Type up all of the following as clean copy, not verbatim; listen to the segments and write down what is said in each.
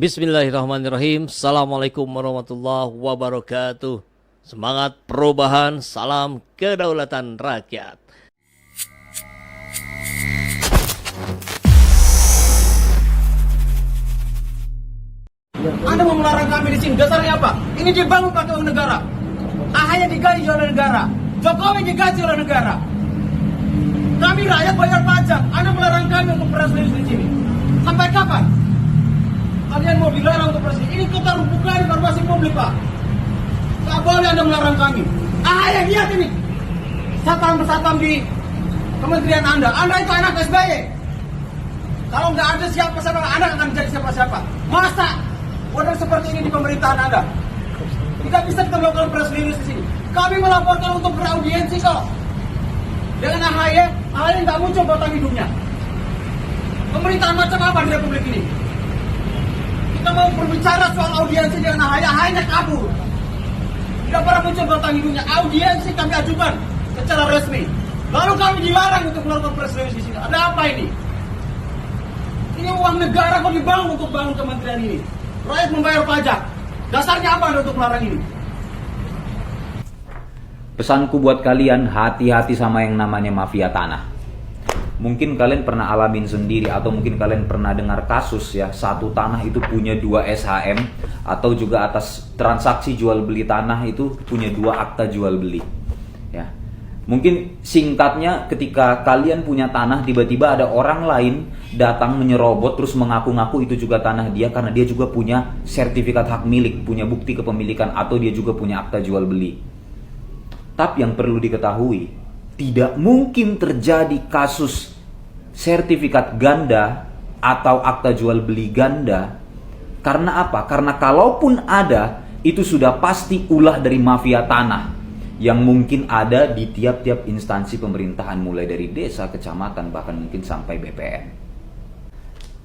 Bismillahirrahmanirrahim. Assalamualaikum warahmatullahi wabarakatuh. Semangat perubahan, salam kedaulatan rakyat. Anda mau melarang kami di sini, dasarnya apa? Ini dibangun pakai uang negara. AHY digaji oleh negara, Jokowi digaji oleh negara. Kami rakyat bayar pajak. Anda melarang kami untuk press release di sini. Sampai kapan? Kalian mau dilarang untuk press release? Ini kita buka informasi publik, Pak. Tak boleh Anda melarang kami. AHY lihat ini. Satam di kementerian Anda. Anda itu anak SBY. Kalau nggak ada siapa-siapa, Anda akan jadi siapa-siapa. Masa wadah seperti ini di pemerintahan Anda? Tidak bisa kita melakukan press release di sini. Kami melaporkan untuk beraudiensi kok. Dengan AHY nggak muncul batang hidungnya. Pemerintahan macam apa di Republik ini? Kita mau berbicara soal audiensi dengan AHY-nya kabur. Tidak pernah muncul batang hidungnya. Audiensi kami ajukan secara resmi. Lalu kami dilarang untuk melakukan press release di sini. Ada apa ini? Ini uang negara kok dibangun untuk bangun kementerian ini. Rakyat membayar pajak. Dasarnya apa Anda untuk melarang ini? Pesanku buat kalian, hati-hati sama yang namanya mafia tanah. Mungkin kalian pernah alamin sendiri atau mungkin kalian pernah dengar kasus ya, satu tanah itu punya 2 SHM atau juga atas transaksi jual beli tanah itu punya 2 akta jual beli. Ya. Mungkin singkatnya ketika kalian punya tanah tiba-tiba ada orang lain datang menyerobot terus mengaku-ngaku itu juga tanah dia karena dia juga punya sertifikat hak milik, punya bukti kepemilikan atau dia juga punya akta jual beli. Tapi yang perlu diketahui, tidak mungkin terjadi kasus sertifikat ganda atau akta jual beli ganda. Karena apa? Karena kalaupun ada, itu sudah pasti ulah dari mafia tanah yang mungkin ada di tiap-tiap instansi pemerintahan mulai dari desa, kecamatan, bahkan mungkin sampai BPN.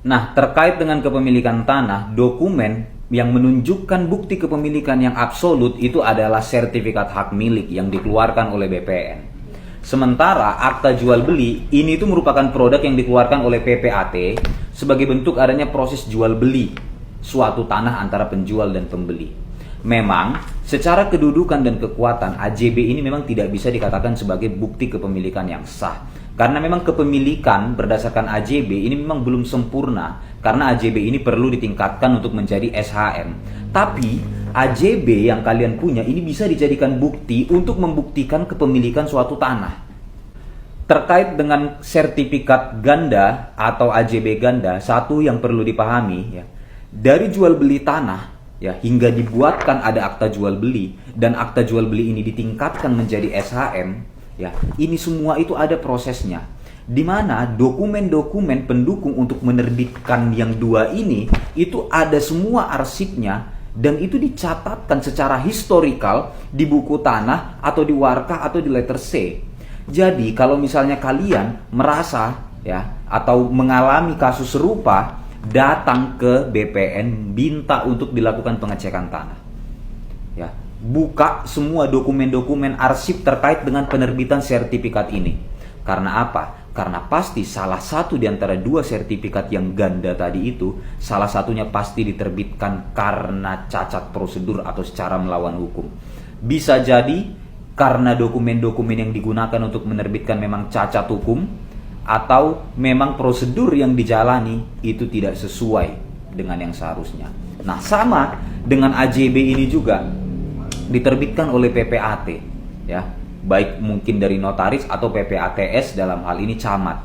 Nah, terkait dengan kepemilikan tanah, dokumen yang menunjukkan bukti kepemilikan yang absolut itu adalah sertifikat hak milik yang dikeluarkan oleh BPN. Sementara akta jual beli ini itu merupakan produk yang dikeluarkan oleh PPAT sebagai bentuk adanya proses jual beli suatu tanah antara penjual dan pembeli. Memang secara kedudukan dan kekuatan AJB ini memang tidak bisa dikatakan sebagai bukti kepemilikan yang sah. Karena memang kepemilikan berdasarkan AJB ini memang belum sempurna. Karena AJB ini perlu ditingkatkan untuk menjadi SHM. Tapi AJB yang kalian punya ini bisa dijadikan bukti untuk membuktikan kepemilikan suatu tanah. Terkait dengan sertifikat ganda atau AJB ganda, satu yang perlu dipahami ya, dari jual beli tanah ya hingga dibuatkan ada akta jual beli dan akta jual beli ini ditingkatkan menjadi SHM ya, ini semua itu ada prosesnya, di mana dokumen-dokumen pendukung untuk menerbitkan yang 2 ini itu ada semua arsipnya dan itu dicatatkan secara historikal di buku tanah atau di warkah atau di letter C. Jadi kalau misalnya kalian merasa ya atau mengalami kasus serupa, datang ke BPN, minta untuk dilakukan pengecekan tanah. Ya, buka semua dokumen-dokumen arsip terkait dengan penerbitan sertifikat ini. Karena apa? Karena pasti salah satu di antara 2 sertifikat yang ganda tadi itu, salah satunya pasti diterbitkan karena cacat prosedur atau secara melawan hukum. Bisa jadi karena dokumen-dokumen yang digunakan untuk menerbitkan memang cacat hukum, atau memang prosedur yang dijalani itu tidak sesuai dengan yang seharusnya. Nah, sama dengan AJB ini juga diterbitkan oleh PPAT ya, baik mungkin dari notaris atau PPATS, dalam hal ini camat.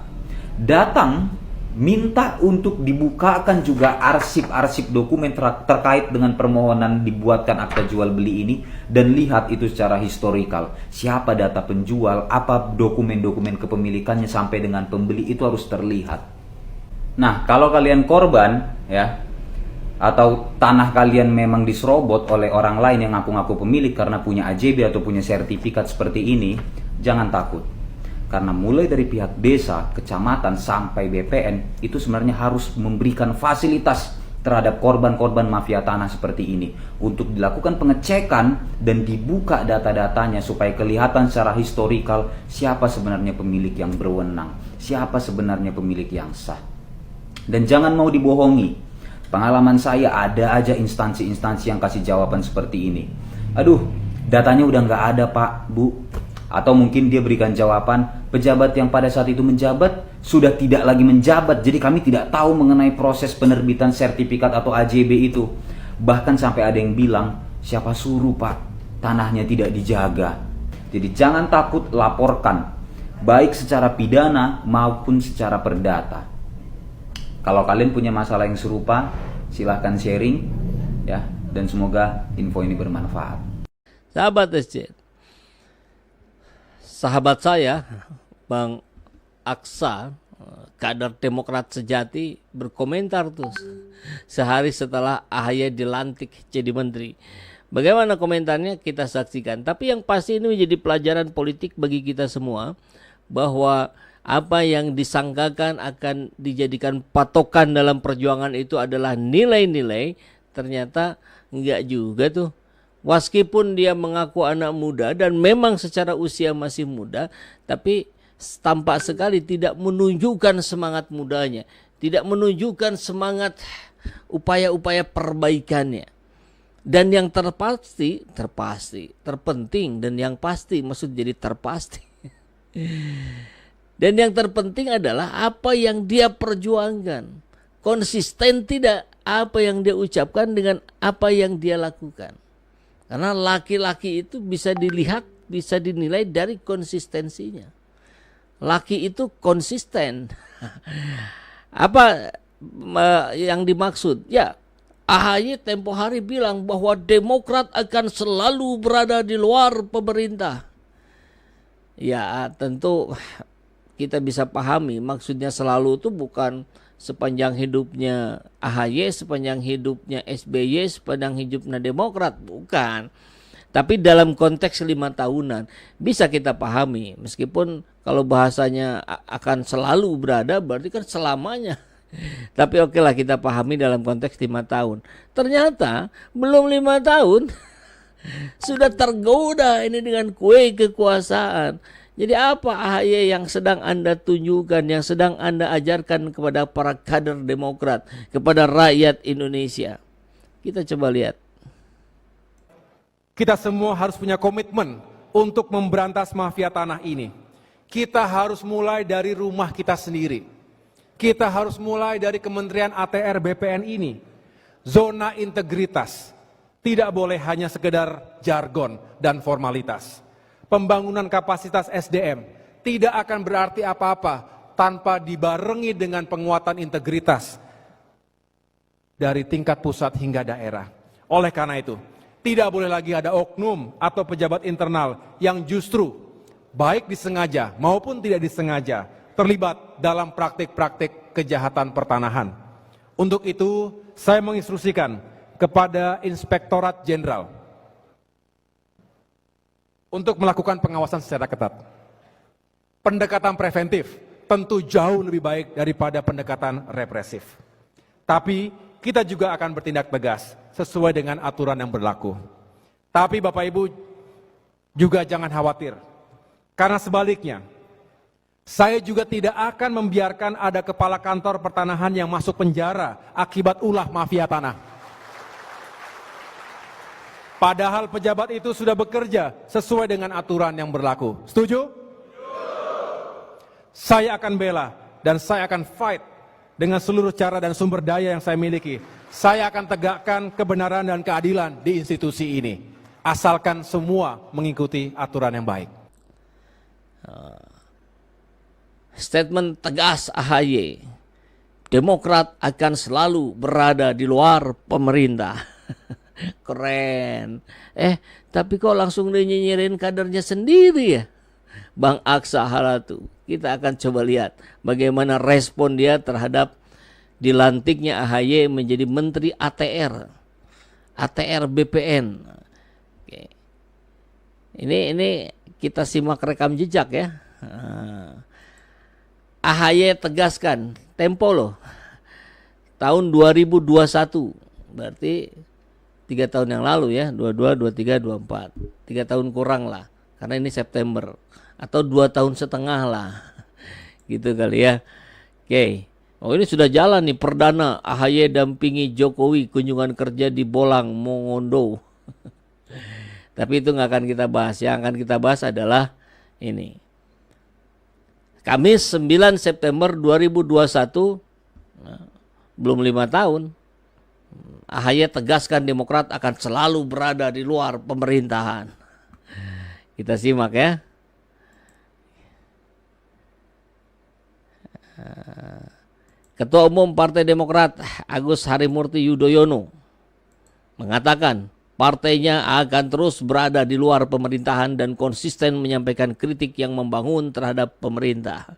Datang minta untuk dibukakan juga arsip-arsip dokumen terkait dengan permohonan dibuatkan akta jual beli ini dan lihat itu secara historikal. Siapa data penjual, apa dokumen-dokumen kepemilikannya sampai dengan pembeli itu harus terlihat. Nah, kalau kalian korban ya atau tanah kalian memang diserobot oleh orang lain yang ngaku-ngaku pemilik karena punya AJB atau punya sertifikat seperti ini, jangan takut. Karena mulai dari pihak desa, kecamatan, sampai BPN itu sebenarnya harus memberikan fasilitas terhadap korban-korban mafia tanah seperti ini untuk dilakukan pengecekan dan dibuka data-datanya supaya kelihatan secara historikal siapa sebenarnya pemilik yang berwenang, siapa sebenarnya pemilik yang sah. Dan jangan mau dibohongi, Pengalaman saya ada aja instansi-instansi yang kasih jawaban seperti ini. Aduh, datanya udah nggak ada Pak, Bu. Atau mungkin dia berikan jawaban, pejabat yang pada saat itu menjabat sudah tidak lagi menjabat. Jadi kami tidak tahu mengenai proses penerbitan sertifikat atau AJB itu. Bahkan sampai ada yang bilang, siapa suruh Pak, tanahnya tidak dijaga. Jadi jangan takut, laporkan. Baik secara pidana maupun secara perdata. Kalau kalian punya masalah yang serupa, silahkan sharing ya, dan semoga info ini bermanfaat. Sahabat SC, sahabat saya Bang Aksa, kader Demokrat sejati, berkomentar tuh sehari setelah AHY dilantik jadi menteri. Bagaimana komentarnya kita saksikan. Tapi yang pasti ini menjadi pelajaran politik bagi kita semua, bahwa apa yang disangkakan akan dijadikan patokan dalam perjuangan itu adalah nilai-nilai, ternyata enggak juga tuh. Meskipun dia mengaku anak muda dan memang secara usia masih muda, tapi tampak sekali tidak menunjukkan semangat mudanya, tidak menunjukkan semangat upaya-upaya perbaikannya. Dan yang terpenting dan yang pasti, maksud jadi terpasti. Dan yang terpenting adalah apa yang dia perjuangkan. Konsisten tidak apa yang dia ucapkan dengan apa yang dia lakukan. Karena laki-laki itu bisa dilihat, bisa dinilai dari konsistensinya. Laki itu konsisten. Apa yang dimaksud? Ya, AHY tempo hari bilang bahwa Demokrat akan selalu berada di luar pemerintah. Ya, tentu kita bisa pahami maksudnya selalu itu bukan sepanjang hidupnya AHY, sepanjang hidupnya SBY, sepanjang hidupnya Demokrat, bukan. Tapi dalam konteks 5 tahunan bisa kita pahami, meskipun kalau bahasanya akan selalu berada berarti kan selamanya. Tapi oke lah, kita pahami dalam konteks 5 tahun. Ternyata belum 5 tahun sudah tergoda ini dengan kue kekuasaan. Jadi apa AHY yang sedang Anda tunjukkan, yang sedang Anda ajarkan kepada para kader Demokrat, kepada rakyat Indonesia? Kita coba lihat. Kita semua harus punya komitmen untuk memberantas mafia tanah ini. Kita harus mulai dari rumah kita sendiri. Kita harus mulai dari Kementerian ATR BPN ini. Zona integritas tidak boleh hanya sekedar jargon dan formalitas. Pembangunan kapasitas SDM tidak akan berarti apa-apa tanpa dibarengi dengan penguatan integritas dari tingkat pusat hingga daerah. Oleh karena itu, tidak boleh lagi ada oknum atau pejabat internal yang justru baik disengaja maupun tidak disengaja terlibat dalam praktik-praktik kejahatan pertanahan. Untuk itu, saya menginstruksikan kepada Inspektorat Jenderal untuk melakukan pengawasan secara ketat. Pendekatan preventif tentu jauh lebih baik daripada pendekatan represif. Tapi kita juga akan bertindak tegas sesuai dengan aturan yang berlaku. Tapi Bapak Ibu juga jangan khawatir. Karena sebaliknya, saya juga tidak akan membiarkan ada kepala kantor pertanahan yang masuk penjara akibat ulah mafia tanah. Padahal pejabat itu sudah bekerja sesuai dengan aturan yang berlaku. Setuju? Saya akan bela dan saya akan fight dengan seluruh cara dan sumber daya yang saya miliki. Saya akan tegakkan kebenaran dan keadilan di institusi ini. Asalkan semua mengikuti aturan yang baik. Statement tegas AHY. Demokrat akan selalu berada di luar pemerintah. Keren. Tapi kok langsung dinyinyirin kadernya sendiri ya? Bang Aksa Halatu. Kita akan coba lihat bagaimana respon dia terhadap dilantiknya AHY menjadi Menteri ATR. ATR BPN. Oke. Ini kita simak rekam jejak ya. AHY tegaskan, tempo loh. Tahun 2021. Berarti 3 tahun yang lalu ya, 22, 23, 24. 3 tahun kurang lah, karena ini September. Atau 2 tahun setengah lah. Gitu kali ya. Oke. Oh, ini sudah jalan nih perdana AHY dampingi Jokowi kunjungan kerja di Bolang Mongondo. Tapi itu nggak akan kita bahas. Yang akan kita bahas adalah ini. Kamis 9 September 2021, belum 5 tahun, AHY tegaskan Demokrat akan selalu berada di luar pemerintahan. Kita simak ya. Ketua Umum Partai Demokrat Agus Harimurti Yudhoyono mengatakan partainya akan terus berada di luar pemerintahan dan konsisten menyampaikan kritik yang membangun terhadap pemerintah.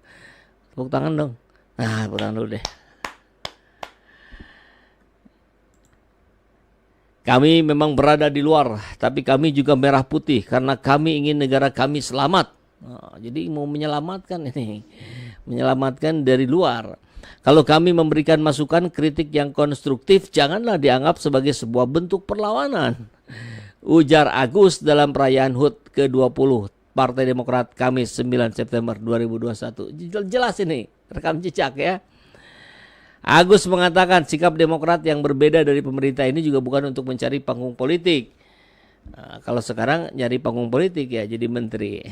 Tepuk tangan dong. Nah, tepuk tangan dulu deh. Kami memang berada di luar, tapi kami juga merah putih karena kami ingin negara kami selamat. Nah, jadi mau menyelamatkan ini, menyelamatkan dari luar. Kalau kami memberikan masukan kritik yang konstruktif, janganlah dianggap sebagai sebuah bentuk perlawanan. Ujar Agus dalam perayaan HUT ke-20 Partai Demokrat Kamis 9 September 2021. Jelas ini, rekam jejak ya. Agus mengatakan sikap Demokrat yang berbeda dari pemerintah ini juga bukan untuk mencari panggung politik. Nah, kalau sekarang nyari panggung politik ya jadi menteri.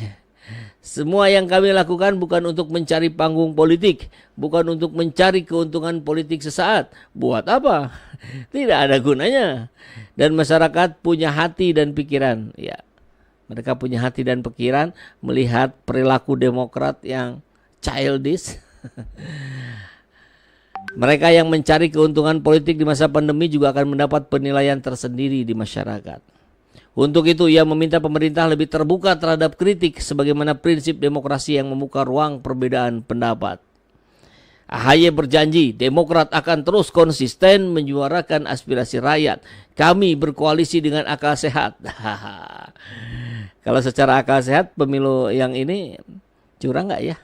Semua yang kami lakukan bukan untuk mencari panggung politik, bukan untuk mencari keuntungan politik sesaat. Buat apa? Tidak ada gunanya. Dan masyarakat punya hati dan pikiran. Ya, mereka punya hati dan pikiran melihat perilaku Demokrat yang childish. Mereka yang mencari keuntungan politik di masa pandemi juga akan mendapat penilaian tersendiri di masyarakat. Untuk itu ia meminta pemerintah lebih terbuka terhadap kritik sebagaimana prinsip demokrasi yang membuka ruang perbedaan pendapat. AHY berjanji Demokrat akan terus konsisten menyuarakan aspirasi rakyat. Kami berkoalisi dengan akal sehat. Kalau secara akal sehat pemilu yang ini curang nggak ya?